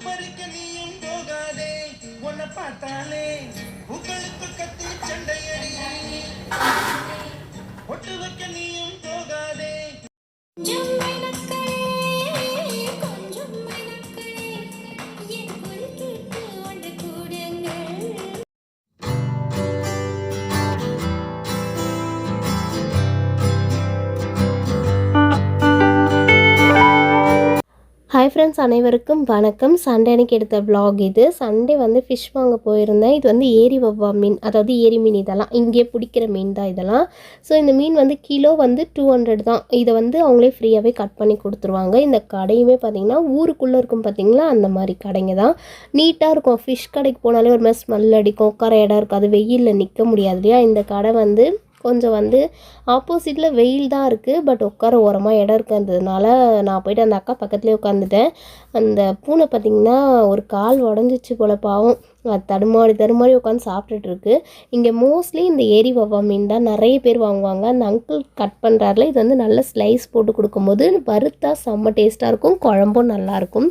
பறிக்க நீயும் போகாதே உன்னை பார்த்தாலே உங்களுக்கு கத்தி சண்டையடி ஒட்டு வைக்க நீயும் போகாதே ஹாய் ஃப்ரெண்ட்ஸ், அனைவருக்கும் வணக்கம். சண்டே அன்னைக்கு எடுத்த vlog இது. சண்டே வந்து ஃபிஷ் வாங்க போயிருந்தேன். இது வந்து ஏரி வவ்வா மீன், அதாவது ஏரி மீன். இதெல்லாம் இங்கே பிடிக்கிற மீன் தான் இதெல்லாம். ஸோ இந்த மீன் வந்து கிலோ வந்து 200 தான். இதை வந்து அவங்களே ஃப்ரீயாகவே கட் பண்ணி கொடுத்துருவாங்க. இந்த கடையுமே பார்த்திங்கன்னா ஊருக்குள்ளே இருக்கும் பார்த்திங்களா, அந்த மாதிரி கடைங்க தான். நீட்டாக இருக்கும். ஃபிஷ் கடைக்கு போனாலே ஒரு மாதிரி ஸ்மெல் அடிக்கும், உட்கார இடம் இருக்காது, வெயிலில் நிற்க முடியாது இல்லையா. இந்த கடை வந்து கொஞ்சம் வந்து ஆப்போசிட்டில் வெயில் தான் இருக்குது, பட் உட்கார ஓரமாக இடம் இருக்கிறதுனால நான் போய்ட்டு அந்த அக்கா பக்கத்துலேயே உட்காந்துட்டேன். அந்த பூனை பார்த்திங்கன்னா ஒரு கால் உடஞ்சிச்சு போல், பாவம். அது தடுமாறி உட்காந்து சாப்பிட்டுட்ருக்கு. இங்கே மோஸ்ட்லி இந்த ஏரி வவ்வா மீன் தான் நிறைய பேர் வாங்குவாங்க. அந்த அங்கிள் கட் பண்ணுறாருல, இது வந்து நல்ல ஸ்லைஸ் போட்டு கொடுக்கும்போது வறுத்தா செம்ம டேஸ்ட்டாக இருக்கும். குழம்பும் நல்லாயிருக்கும்.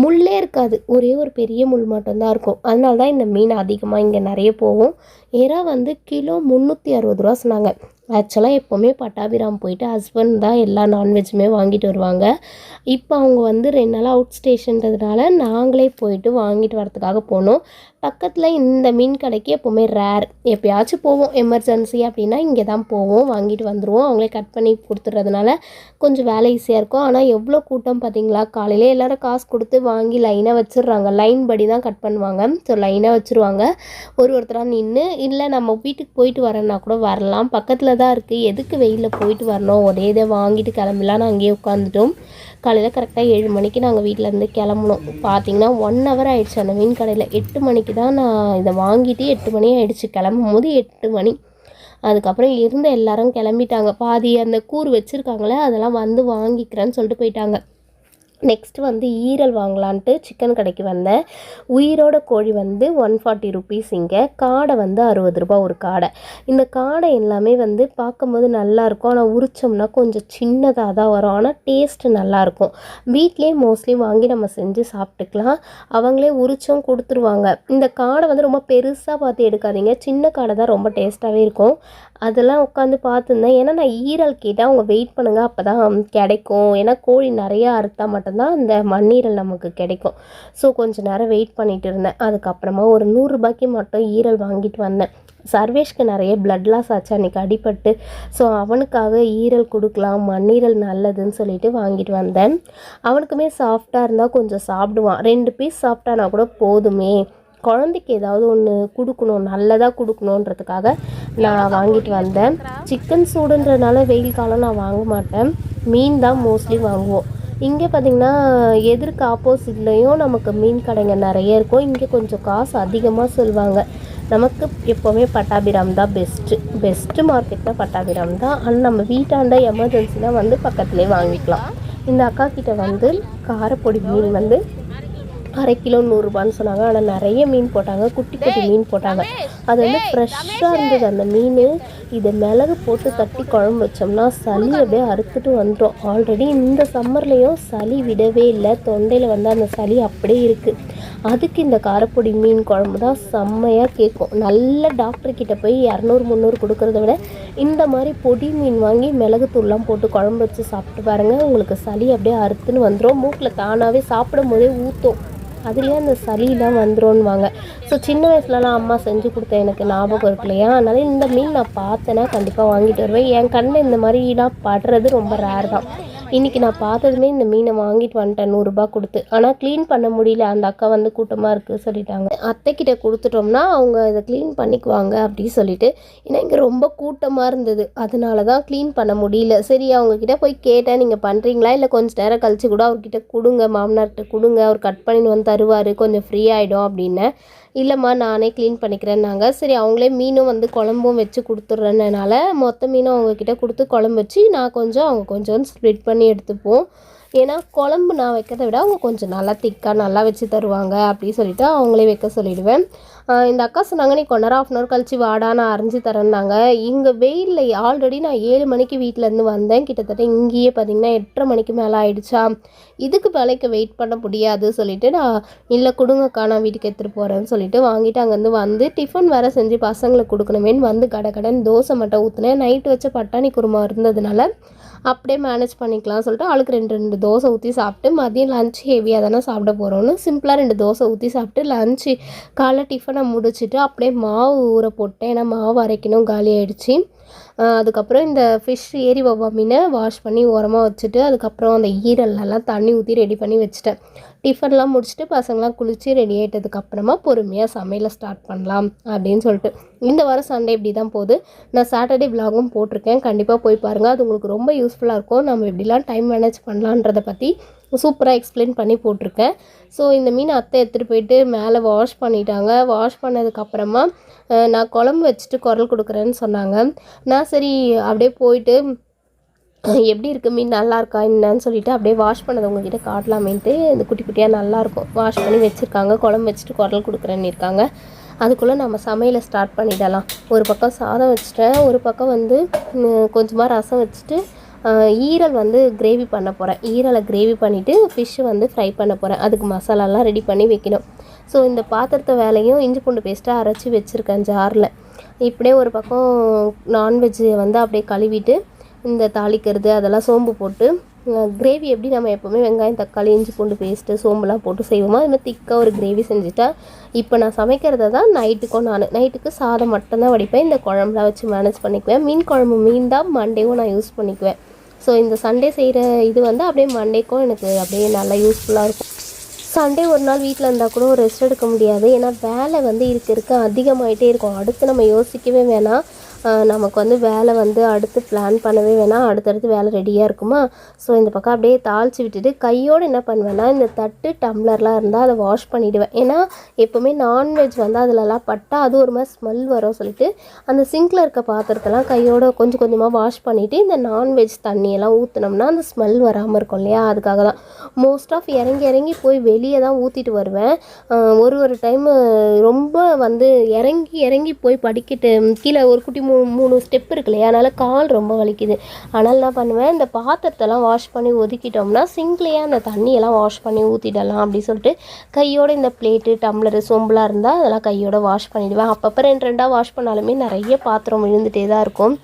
முள்ளே இருக்காது, ஒரே ஒரு பெரிய முள் மட்டும்தான் இருக்கும். அதனால தான் இந்த மீன் அதிகமாக இங்கே நிறைய போகும். ஏரா வந்து கிலோ 360 ரூபா சொன்னாங்க. ஆக்சுவலாக எப்போவுமே பட்டாபிராம் போயிட்டு ஹஸ்பண்ட் தான் எல்லா நான்வெஜ்ஜுமே வாங்கிட்டு வருவாங்க. இப்போ அவங்க வந்து 2 நாள் அவுட் ஸ்டேஷன்றதுனால நாங்களே போயிட்டு வாங்கிட்டு வரதுக்காக போனோம். பக்கத்தில் இந்த மீன் கடைக்கு எப்போவுமே ரேர், எப்போயாச்சும் போவோம் எமர்ஜென்சி அப்படின்னா இங்கே தான் போவோம், வாங்கிட்டு வந்துடுவோம். அவங்களே கட் பண்ணி கொடுத்துட்றதுனால கொஞ்சம் வேலை ஈஸியாக இருக்கும். ஆனால் எவ்வளோ கூட்டம் பார்த்திங்களா. காலையிலே எல்லோரும் காசு கொடுத்து வாங்கி லைனாக வச்சிடுறாங்க. லைன் படி தான் கட் பண்ணுவாங்க. ஸோ லைனாக வச்சுருவாங்க. ஒருத்தராக நின்று, இல்லை நம்ம வீட்டுக்கு போயிட்டு வரேன்னா கூட வரலாம், பக்கத்தில் தான் இருக்குது, எதுக்கு வெயிலில் போயிட்டு வரணும், ஒரே இதை வாங்கிட்டு கிளம்பலான்னு அங்கேயே உட்காந்துட்டோம். காலையில் கரெக்டாக 7 மணிக்கு நாங்கள் வீட்டிலேருந்து கிளம்புனோம். பார்த்திங்கன்னா 1 ஹவர் ஆகிடுச்சு அந்த மீன் கடையில். 8 மணிக்கு தான் நான் இதை வாங்கிட்டு 8 மணி ஆகிடுச்சு. கிளம்பும் போது 8 மணி. அதுக்கப்புறம் இருந்த எல்லாரும் கிளம்பிட்டாங்க. பாதி அந்த கூறு வச்சுருக்காங்களே அதெல்லாம் வந்து வாங்கிக்கிறேன்னு சொல்லிட்டு போயிட்டாங்க. நெக்ஸ்ட்டு வந்து ஈரல் வாங்கலான்ட்டு சிக்கன் கடைக்கு வந்தேன். உயிரோட கோழி வந்து 140 ருபீஸ். இங்கே காடை வந்து 60 ரூபா ஒரு காடை. இந்த காடை எல்லாமே வந்து பார்க்கும்போது நல்லாயிருக்கும், ஆனால் உரிச்சோம்னா கொஞ்சம் சின்னதாக தான் வரும், ஆனால் டேஸ்ட்டு நல்லாயிருக்கும். வீட்லேயே மோஸ்ட்லி வாங்கி நம்ம செஞ்சு சாப்பிட்டுக்கலாம். அவங்களே உரிச்சும் கொடுத்துருவாங்க. இந்த காடை வந்து ரொம்ப பெருசாக பார்த்து எடுக்காதீங்க, சின்ன காடை தான் ரொம்ப டேஸ்ட்டாகவே இருக்கும். அதெல்லாம் உட்காந்து பார்த்துருந்தேன். ஏன்னா நான் ஈரல் கேட்டால் அவங்க வெயிட் பண்ணுங்கள் அப்போ தான் கிடைக்கும், ஏன்னா கோழி நிறையா அறுத்தா மட்டும்தான் அந்த மண்ணீரல் நமக்கு கிடைக்கும். ஸோ கொஞ்சம் நேரம் வெயிட் பண்ணிகிட்டு இருந்தேன். அதுக்கப்புறமா ஒரு 100 ரூபாய்க்கு மட்டும் ஈரல் வாங்கிட்டு வந்தேன். சர்வேஷ்க்கு நிறைய பிளட் லாஸ் ஆச்சு அன்றைக்கி அடிபட்டு. ஸோ அவனுக்காக ஈரல் கொடுக்கலாம், மண்ணீரல் நல்லதுன்னு சொல்லிட்டு வாங்கிட்டு வந்தேன். அவனுக்குமே சாஃப்டாக இருந்தால் கொஞ்சம் சாப்பிடுவான். 2 பீஸ் சாப்பிட்டானா கூட போதுமே, குழந்தைக்கு ஏதாவது ஒன்று கொடுக்கணும், நல்லதாக கொடுக்கணுன்றதுக்காக நான் வாங்கிட்டு வந்தேன். சிக்கன் சூடுன்றதுனால வெயில் காலம் நான் வாங்க மாட்டேன், மீன் தான் மோஸ்ட்லி வாங்குவோம். இங்கே பார்த்திங்கன்னா எதிர்க்கு ஆப்போசிட்லேயும் நமக்கு மீன் கடைங்க நிறைய இருக்கும். இங்கே கொஞ்சம் காசு அதிகமாக சொல்லுவாங்க. நமக்கு எப்போவுமே பட்டாபிராம் தான் பெஸ்ட்டு மார்க்கெட்னால் பட்டாபிராம் தான். ஆனால் நம்ம வீட்டாண்ட எமர்ஜென்சிலாம் வந்து பக்கத்துலேயே வாங்கிக்கலாம். இந்த அக்கா கிட்ட வந்து காரப்பொடி மீன் வந்து 1/2 கிலோ 100 ரூபான்னு சொன்னாங்க. ஆனால் நிறைய மீன் போட்டாங்க, குட்டி மீன் போட்டாங்க. அது வந்து ஃப்ரெஷ்ஷாக இருந்தது அந்த மீன். இதை மிளகு போட்டு தட்டி குழம்பு வச்சோம்னா சளி அப்படியே அறுத்துட்டு வந்துடும். ஆல்ரெடி இந்த சம்மர்லேயும் சளி விடவே இல்லை, தொண்டையில் வந்து அந்த சளி அப்படியே இருக்குது. அதுக்கு இந்த காரப்பொடி மீன் குழம்பு தான் செம்மையாக கேட்கும். நல்ல டாக்டர்கிட்ட போய் 200-300 கொடுக்குறத விட இந்த மாதிரி பொடி மீன் வாங்கி மிளகுத்தூள்லாம் போட்டு குழம்பு வச்சு சாப்பிட்டு பாருங்கள், உங்களுக்கு சளி அப்படியே அறுத்துன்னு வந்துடும். மூக்கில் தானாகவே சாப்பிடும் போதே ஊற்றும், அதுலேயே அந்த சளியெலாம் வந்துடும்வாங்க. ஸோ சின்ன வயசுலலாம் அம்மா செஞ்சு கொடுத்தேன், எனக்கு ஞாபகம் இருக்கு இல்லையா. அதனால் இந்த மீன் நான் பார்த்தேன்னா கண்டிப்பாக வாங்கிட்டு வருவேன். என் கண்ணில் இந்த மாதிரிலாம் படுறது ரொம்ப ரேர் தான். இன்றைக்கி நான் பார்த்ததுமே இந்த மீனை வாங்கிட்டு வந்துட்டேன் 100 ரூபா கொடுத்து. ஆனால் க்ளீன் பண்ண முடியல, அந்த அக்கா வந்து கூட்டமாக இருக்குது சொல்லிட்டாங்க. அத்தைக்கிட்ட கொடுத்துட்டோம்னா அவங்க இதை க்ளீன் பண்ணிக்குவாங்க அப்படின்னு சொல்லிட்டு. ஏன்னா இங்கே ரொம்ப கூட்டமாக இருந்தது, அதனால தான் க்ளீன் பண்ண முடியல. சரி அவங்கக்கிட்ட போய் கேட்டேன், நீங்கள் பண்ணுறீங்களா, இல்லை கொஞ்சம் நேரம் கழிச்சு கூட அவர்கிட்ட கொடுங்க, மாமனார்கிட்ட கொடுங்க, அவர் கட் பண்ணின்னு வந்து தருவார், கொஞ்சம் ஃப்ரீ ஆகிடும் அப்படின்னு. இல்லைம்மா நானே க்ளீன் பண்ணிக்கிறேன்னாங்க. சரி அவங்களே மீனும் வந்து குழம்பும் வச்சு கொடுத்துட்றேன்னால மொத்த மீனும் அவங்கக்கிட்ட கொடுத்து குழம்பு வச்சு நான் கொஞ்சம் அவங்க கொஞ்சம் ஸ்ப்ளிட் பண்ணி எடுத்துப்போம். ஏன்னா குழம்பு நான் வைக்கிறத விட அவங்க கொஞ்சம் நல்லா திக்காக நல்லா வச்சு தருவாங்க அப்படின்னு சொல்லிட்டு அவங்களே வைக்க சொல்லிடுவேன். இந்த அக்கா சொன்னாங்க, நீ கொஞ்ச நேரம் 1/2 hour கழிச்சு வாடா, நான் அரைஞ்சி தரேன்னாங்க. இங்கே வெயிலில் ஆல்ரெடி நான் 7 மணிக்கு வீட்டிலேருந்து வந்தேன். கிட்டத்தட்ட இங்கேயே பார்த்திங்கன்னா 8:30 மணிக்கு மேலே ஆயிடுச்சா. இதுக்கு வேலைக்கு வெயிட் பண்ண முடியாது சொல்லிவிட்டு நான் இல்லை கொடுங்கக்கா, நான் வீட்டுக்கு எடுத்துகிட்டு போகிறேன்னு சொல்லிட்டு வாங்கிட்டு அங்கேருந்து வந்து டிஃபன் வேறு செஞ்சு பசங்களுக்கு கொடுக்கணுமேன்னு வந்து கடன் தோசை மட்டும் ஊற்றுனேன். நைட்டு வச்ச பட்டாணி குருமா இருந்ததுனால அப்படியே மேனேஜ் பண்ணிக்கலாம் சொல்லிட்டு ஆளுக்கு 2 தோசை ஊற்றி சாப்பிட்டு மதியம் லஞ்ச் ஹெவியாக தானே சாப்பிட போகிறோன்னு சிம்பிளாக 2 தோசை ஊற்றி சாப்பிட்டு லஞ்சு காலைல டிஃபனை முடிச்சுட்டு அப்படியே மாவு ஊற போட்டேன். ஏன்னா மாவு அரைக்கணும், காலி ஆகிடுச்சி. அதுக்கப்புறம் இந்த ஃபிஷ் ஏரி வவ்வா மீனை வாஷ் பண்ணி ஓரமாக வச்சுட்டு அதுக்கப்புறம் அந்த ஈரல்லாம் தண்ணி ஊற்றி ரெடி பண்ணி வச்சுட்டேன். டிஃபன்லாம் முடிச்சுட்டு பசங்களாம் குளித்து ரெடி ஆகிட்டதுக்கப்புறமா பொறுமையாக சமையலை ஸ்டார்ட் பண்ணலாம் அப்படின்னு சொல்லிட்டு இந்த வாரம் சண்டே இப்படி தான் போகுது. நான் சாட்டர்டே விலாகும் போட்டிருக்கேன், கண்டிப்பாக போய் பாருங்கள். அது உங்களுக்கு ரொம்ப யூஸ்ஃபுல்லாக இருக்கும். நம்ம எப்படிலாம் டைம் மேனேஜ் பண்ணலான்றதை பற்றி சூப்பராக எக்ஸ்பிளைன் பண்ணி போட்டிருக்கேன். ஸோ இந்த மீன் அத்தை எடுத்துகிட்டு போயிட்டு மேலே வாஷ் பண்ணிட்டாங்க. வாஷ் பண்ணதுக்கப்புறமா நான் குழம்பு வச்சுட்டு குரல் கொடுக்குறேன்னு சொன்னாங்க. நான் சரி அப்படியே போயிட்டு எப்படி இருக்குது மீன் நல்லா இருக்கா என்னன்னு சொல்லிவிட்டு அப்படியே வாஷ் பண்ணதை உங்ககிட்ட காட்டலாமேன்ட்டு இந்த குட்டி குட்டியாக நல்லாயிருக்கும் வாஷ் பண்ணி வச்சுருக்காங்க. குழம்பு வச்சுட்டு குரல் கொடுக்குறேன்னு இருக்காங்க. அதுக்குள்ளே நம்ம சமையலை ஸ்டார்ட் பண்ணிடலாம். ஒரு பக்கம் சாதம் வச்சுட்டேன், ஒரு பக்கம் வந்து கொஞ்சமாக ரசம் வச்சுட்டு ஈரல் வந்து கிரேவி பண்ண போகிறேன். ஈரலை கிரேவி பண்ணிவிட்டு ஃபிஷ்ஷு வந்து ஃப்ரை பண்ண போகிறேன். அதுக்கு மசாலாலாம் ரெடி பண்ணி வைக்கணும். ஸோ இந்த பாத்திரத்தை வேலையும் இஞ்சி பூண்டு பேஸ்ட்டாக அரைச்சி வச்சுருக்கேன் ஜாரில். இப்படியே ஒரு பக்கம் நான்வெஜ்ஜை வந்து அப்படியே கழுவிட்டு இந்த தாளிக்கிறது அதெல்லாம் சோம்பு போட்டு கிரேவி எப்படி நம்ம எப்போவுமே வெங்காயம் தக்காளி இஞ்சி பூண்டு பேஸ்ட்டு சோம்புலாம் போட்டு செய்வோமோ அதுமாதிரி திக்காக ஒரு கிரேவி செஞ்சுட்டா. இப்போ நான் சமைக்கிறத தான் நைட்டுக்கும் நைட்டுக்கு சாதம் மட்டும்தான் வடிப்பேன். இந்த குழம்புலாம் வச்சு மேனேஜ் பண்ணிக்குவேன். மீன் குழம்பு மீன் தான் மண்டேவும் நான் யூஸ் பண்ணிக்குவேன். ஸோ இந்த சண்டே செய்கிற இது வந்து அப்படியே மண்டேக்கும் எனக்கு அப்படியே நல்லா யூஸ்ஃபுல்லாக இருக்கும். சண்டே ஒரு நாள் வீட்டில் இருந்தால் கூட ரெஸ்ட் எடுக்க முடியாது. ஏன்னா வேலை வந்து இருக்க அதிகமாகிட்டே இருக்கும். அடுத்து நம்ம யோசிக்கவே வேணாம், நமக்கு வந்து வேலை வந்து அடுத்து பிளான் பண்ணவே வேணாம், அடுத்தடுத்து வேலை ரெடியாக இருக்குமா. ஸோ இந்த பக்கம் அப்படியே தாளித்து விட்டுட்டு கையோடு என்ன பண்ணுவேன்னா இந்த தட்டு டம்ளர்லாம் இருந்தால் அதை வாஷ் பண்ணிவிடுவேன். ஏன்னா எப்போவுமே நான்வெஜ் வந்து அதிலலாம் பட்டால் அது ஒரு மாதிரி ஸ்மெல் வரும் சொல்லிட்டு அந்த சிங்கில் இருக்க பாத்திரத்தெல்லாம் கையோடு கொஞ்சம் கொஞ்சமாக வாஷ் பண்ணிவிட்டு இந்த நான்வெஜ் தண்ணியெல்லாம் ஊற்றினோம்னா அந்த ஸ்மெல் வராமல் இருக்கும் இல்லையா. அதுக்காக தான் மோஸ்ட் ஆஃப் இறங்கி போய் வெளியே தான் ஊற்றிட்டு வருவேன். ஒரு டைம் ரொம்ப வந்து இறங்கி போய் படிக்கிட்டு கீழே ஒரு குட்டி 3 ஸ்டெப் இருக்கு இல்லையா, அதனால் கால் ரொம்ப வலிக்குது. ஆனால் என்ன பண்ணுவேன், இந்த பாத்திரத்தெல்லாம் வாஷ் பண்ணி ஒதுக்கிட்டோம்னா சிங்க்லேயே அந்த தண்ணியெல்லாம் வாஷ் பண்ணி ஊற்றிடலாம் அப்படின்னு சொல்லிட்டு கையோடு இந்த பிளேட்டு டம்ளரு சொம்புலாம் இருந்தால் அதெல்லாம் கையோடு வாஷ் பண்ணிவிடுவேன். அப்பப்போ 2 வாஷ் பண்ணாலுமே நிறைய பாத்திரம் விழுந்துகிட்டே தான் இருக்கும்.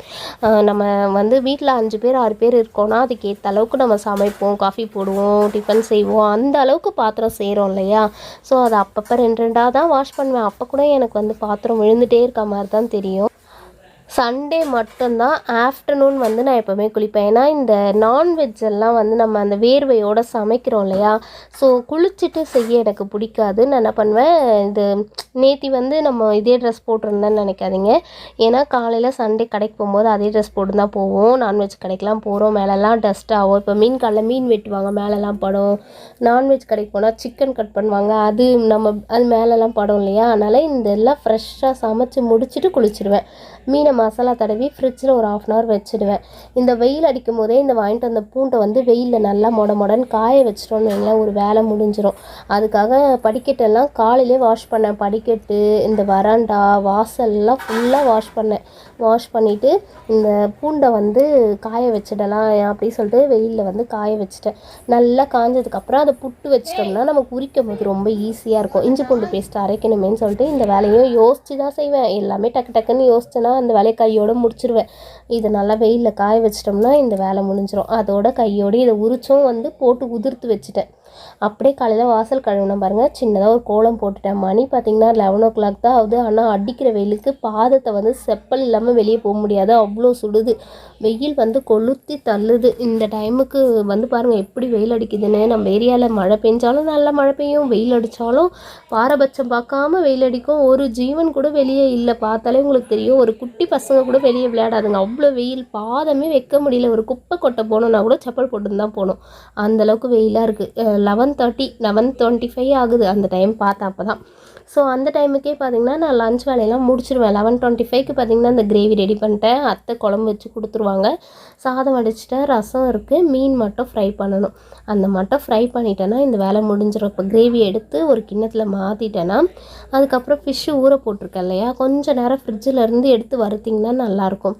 நம்ம வந்து வீட்டில் 5 பேர் 6 பேர் இருக்கோன்னா அதுக்கேற்ற அளவுக்கு நம்ம சமைப்போம், காஃபி போடுவோம், டிஃபன் செய்வோம், அந்த அளவுக்கு பாத்திரம் செய்கிறோம் இல்லையா. ஸோ அதை அப்பப்போ 2 தான் வாஷ் பண்ணுவேன். அப்போ கூட எனக்கு வந்து பாத்திரம் விழுந்துகிட்டே இருக்க மாதிரி தான் தெரியும். சண்டே மட்டும்தான் ஆஃப்டர்நூன் வந்து நான் எப்போவுமே குளிப்பேன். ஏன்னா இந்த நான்வெஜ் எல்லாம் வந்து நம்ம அந்த வேர்வையோடு சமைக்கிறோம் இல்லையா. ஸோ குளிச்சுட்டு செய்ய எனக்கு பிடிக்காது. நான் என்ன பண்ணுவேன், இது நேற்று வந்து நம்ம இதே ட்ரெஸ் போட்டிருந்தேன்னு நினைக்காதீங்க. ஏன்னா காலையில் சண்டே கடைக்கு போகும்போது அதே ட்ரெஸ் போட்டு தான் போவோம். நான்வெஜ் கடைக்கெலாம் போகிறோம், மேலெல்லாம் டஸ்ட் ஆகும். இப்போ மீன் காலைல மீன் வெட்டுவாங்க, மேலெல்லாம் படும். நான்வெஜ் கடைக்கு போனால் சிக்கன் கட் பண்ணுவாங்க, அது மேலெல்லாம் படும் இல்லையா. அதனால் இந்த எல்லாம் ஃப்ரெஷ்ஷாக சமைச்சு முடிச்சுட்டு குளிச்சுடுவேன். மீனை மசாலா தடவி ஃப்ரிட்ஜில் ஒரு 1/2 hour வச்சுடுவேன். இந்த வெயில் அடிக்கும் போதே இந்த வாங்கிட்டு வந்த பூண்டை வந்து வெயிலில் நல்லா மொடன்னு காய வச்சிட்டோன்னு வைங்களேன், ஒரு வேலை முடிஞ்சிடும். அதுக்காக படிக்கட்டெல்லாம் காலையிலே வாஷ் பண்ணேன். படிக்கட்டு, இந்த வராண்டா, வாசல்லாம் ஃபுல்லாக வாஷ் பண்ணிவிட்டு இந்த பூண்டை வந்து காய வச்சிடலாம் அப்படி சொல்லிட்டு வெயிலில் வந்து காய வச்சுட்டேன். நல்லா காஞ்சதுக்கப்புறம் அதை புட்டு வச்சிட்டோம்னா நமக்கு உரிக்கும் போது ரொம்ப ஈஸியாக இருக்கும். இஞ்சி பூண்டு பேஸ்ட்டு அரைக்கணுமேன்னு சொல்லிட்டு இந்த வேலையும் யோசித்து தான் செய்வேன். எல்லாமே டக்குன்னு யோசிச்சேன்னா அந்த வேலையை கையோடு முடிச்சிடுவேன். இதை நல்லா வெயிலில் காய வச்சிட்டோம்னா இந்த வேலை முடிஞ்சிடும். அதோட கையோடு இதை உரிச்சும் வந்து போட்டு உதிர்த்து வச்சுட்டேன். அப்படியே காலையில் வாசல் கழுவினேன் பாருங்கள், சின்னதாக ஒரு கோலம் போட்டுட்டேன். மணி பார்த்திங்கன்னா 11 o'clock தான் ஆகுது. ஆனால் அடிக்கிற வெயிலுக்கு பாதத்தை வந்து செப்பல் இல்லாமல் வெளியே போக முடியாது, அவ்வளோ சுடுது. வெயில் வந்து கொளுத்தி தள்ளுது. இந்த டைமுக்கு வந்து பாருங்கள் எப்படி வெயில் அடிக்குதுன்னு. நம்ம ஏரியாவில் மழை பெஞ்சாலும் நல்லா மழை பெய்யும், வெயில் அடித்தாலும் பாரபட்சம் பார்க்காம வெயில் அடிக்கும். ஒரு ஜீவன் கூட வெளியே இல்லை, பார்த்தாலே உங்களுக்கு தெரியும். ஒரு குட்டி பசங்க கூட வெளியே விளையாடாதுங்க, அவ்வளோ வெயில். பாதமே வைக்க முடியல. ஒரு குப்பை கொட்டை போகணுன்னா கூட செப்பல் போட்டு தான் போகணும், அந்தளவுக்கு வெயிலாக இருக்குது. 11:25 ஆகுது அந்த டைம் பார்த்தேன். அப்போ தான் ஸோ அந்த டைமுக்கே பார்த்திங்கன்னா நான் லஞ்ச் வேலையெல்லாம் முடிச்சிடுவேன். 11:25க்கு பார்த்திங்கன்னா இந்த கிரேவி ரெடி பண்ணிட்டேன். அத்தை குழம்பு வச்சு கொடுத்துருவாங்க. சாதம் வடிச்சிட்டேன், ரசம் இருக்குது, மீன் மட்டும் ஃப்ரை பண்ணணும். அந்த மட்டும் ஃப்ரை பண்ணிட்டேன்னா இந்த வேலை முடிஞ்சிடும். இப்போ கிரேவி எடுத்து ஒரு கிண்ணத்தில் மாற்றிட்டேன்னா அதுக்கப்புறம் ஃபிஷ்ஷு ஊற போட்டிருக்கேன் இல்லையா, கொஞ்சம் நேரம் ஃப்ரிட்ஜில் இருந்து எடுத்து வறுத்திங்கன்னா நல்லாயிருக்கும்.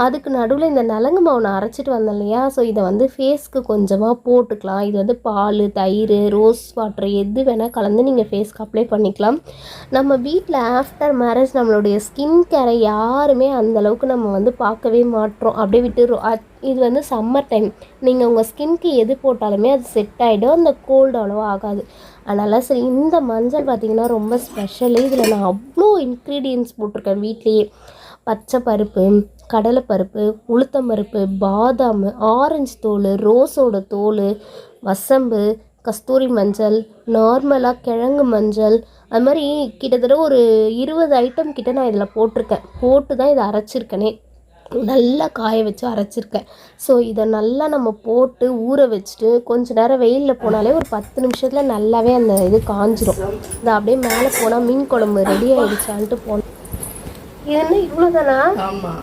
அதுக்கு நடுவில் இந்த நலங்கு மாவு நான் அரைச்சிட்டு வந்தேன் இல்லையா, ஸோ இதை வந்து ஃபேஸ்க்கு கொஞ்சமாக போட்டுக்கலாம். இது வந்து பால், தயிர், ரோஸ் வாட்டர் எது வேணால் கலந்து நீங்கள் ஃபேஸ்க்கு அப்ளை பண்ணிக்கலாம். நம்ம வீட்டில் ஆஃப்டர் மேரேஜ் நம்மளுடைய ஸ்கின் கேரை யாருமே அந்தளவுக்கு நம்ம வந்து பார்க்கவே மாட்டோம், அப்படியே விட்டுடுறோம். இது வந்து சம்மர் டைம், நீங்கள் உங்கள் ஸ்கின்க்கு எது போட்டாலுமே அது செட் ஆகிடும், அந்த கோல்டு அவ்வளோவா ஆகாது. அதனால் சரி, இந்த மஞ்சள் பார்த்திங்கன்னா ரொம்ப ஸ்பெஷலு. இதில் நான் அவ்வளோ இன்க்ரீடியன்ட்ஸ் போட்டிருக்கேன் வீட்லேயே. பச்சை பருப்பு, கடலைப்பருப்பு, உளுத்தம்பருப்பு, பாதாம், ஆரஞ்சு தோல், ரோஸோட தோல், வசம்பு, கஸ்தூரி மஞ்சள், நார்மலாக கிழங்கு மஞ்சள், அது மாதிரி கிட்டத்தட்ட ஒரு 20 ஐட்டம் கிட்ட நான் இதில் போட்டிருக்கேன். போட்டு தான் இதை அரைச்சிருக்கேனே, நல்லா காய வச்சு அரைச்சிருக்கேன். ஸோ இதை நல்லா நம்ம போட்டு ஊற வச்சுட்டு கொஞ்ச நேரம் வெயிலில் போனாலே ஒரு 10 நிமிஷத்தில் நல்லாவே அந்த இது காஞ்சிரும். இதை அப்படியே மேலே போனால் மீன் குழம்பு ரெடி ஆகிடுச்சான்ட்டு போனோம். இது என்ன இவ்வளோதானா? ஆமாம்,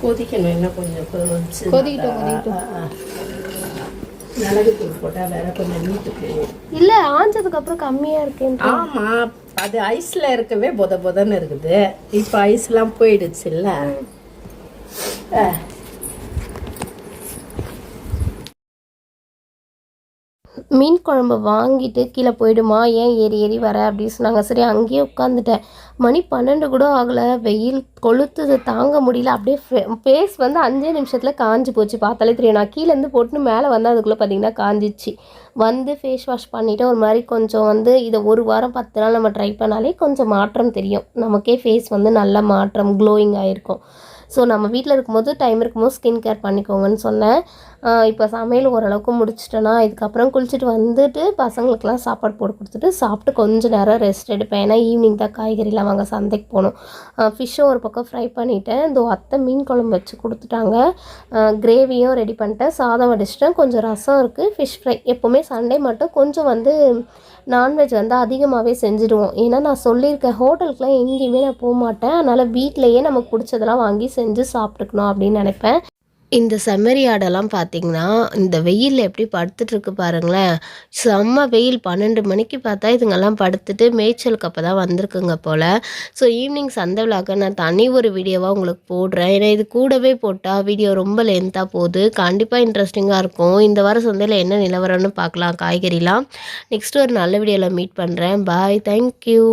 கொதிக்கணும். என்ன கொஞ்சம் கொதிக்கிட்டோம். மிளகுத்தூள் போட்டால் வேற கொஞ்சம் நீட்டுக்கு இல்லை, ஆஞ்சதுக்கப்புறம் கம்மியாக இருக்குன்னு. ஆமாம், அது ஐஸில் இருக்கவே பொதன்னு இருக்குது. இப்போ ஐஸ்லாம் போயிடுச்சு இல்லை. மீன் குழம்பு வாங்கிட்டு கீழே போயிடுமா, ஏன் ஏறி ஏறி வர அப்படின்னு சொன்னாங்க. சரி, அங்கேயே உட்காந்துட்டேன். மணி 12 கூட ஆகலை, வெயில் கொளுத்துது, தாங்க முடியல. அப்படியே ஃபேஸ் வந்து 5 நிமிஷத்தில் காஞ்சி போச்சு. பார்த்தாலே தெரியும். நான் கீழேருந்து போட்டுன்னு மேலே வந்து அதுக்குள்ளே பார்த்திங்கன்னா காஞ்சிச்சு. வந்து ஃபேஸ் வாஷ் பண்ணிவிட்டு ஒரு மாதிரி கொஞ்சம் வந்து இதை 1 வாரம் 10 நாள் நம்ம ட்ரை பண்ணாலே கொஞ்சம் மாற்றம் தெரியும். நமக்கே ஃபேஸ் வந்து நல்ல மாற்றம், க்ளோயிங் ஆகிருக்கும். ஸோ நம்ம வீட்டில் இருக்கும்போது டைம் இருக்கும்போது ஸ்கின் கேர் பண்ணிக்கோங்கன்னு சொன்னேன். இப்போ சமையல் ஓரளவுக்கு முடிச்சிட்டேன்னா இதுக்கப்புறம் குளிச்சுட்டு வந்துட்டு பசங்களுக்கெல்லாம் சாப்பாடு போட்டு கொடுத்துட்டு சாப்பிட்டு கொஞ்சம் நேரம் ரெஸ்ட் எடுப்பேன். ஏன்னா ஈவினிங் தான் காய்கறிலாம் வாங்க சந்தைக்கு போகணும். ஃபிஷ்ஷும் ஒரு பக்கம் ஃப்ரை பண்ணிவிட்டேன். இந்த அத்தை மீன் குழம்பு வச்சு கொடுத்துட்டாங்க. கிரேவியும் ரெடி பண்ணிட்டேன், சாதம் வடிச்சிட்டேன், கொஞ்சம் ரசம் இருக்குது, ஃபிஷ் ஃப்ரை. எப்போவுமே சண்டே மட்டும் கொஞ்சம் வந்து நான்வெஜ் வந்து அதிகமாகவே செஞ்சுடுவோம். ஏன்னா நான் சொல்லியிருக்கேன், ஹோட்டலுக்குலாம் எங்கேயுமே நான் போக மாட்டேன். அதனால் வீட்டிலையே நமக்கு பிடிச்சதெல்லாம் வாங்கி செஞ்சு சாப்பிட்டுக்கணும் அப்படின்னு நினைப்பேன். இந்த செம்மறி ஆடெல்லாம் பார்த்திங்கன்னா இந்த வெயிலில் எப்படி படுத்துட்ருக்கு பாருங்களேன். செம்ம வெயில். 12 மணிக்கு பார்த்தா இதுங்கெல்லாம் படுத்துட்டு மேய்ச்சலுக்கு அப்போ தான் வந்திருக்குங்க போல். ஸோ ஈவினிங் சந்தை விழாக்க நான் தனி ஒரு வீடியோவாக உங்களுக்கு போடுறேன். ஏன்னா இது கூடவே போட்டால் வீடியோ ரொம்ப லென்த்தாக போகுது. கண்டிப்பாக இன்ட்ரெஸ்டிங்காக இருக்கும். இந்த வாரம் சந்தையில் என்ன நிலவரம்னு பார்க்கலாம் காய்கறிலாம். நெக்ஸ்ட் ஒரு நல்ல வீடியோவில் மீட் பண்ணுறேன். பாய், தேங்க்யூ.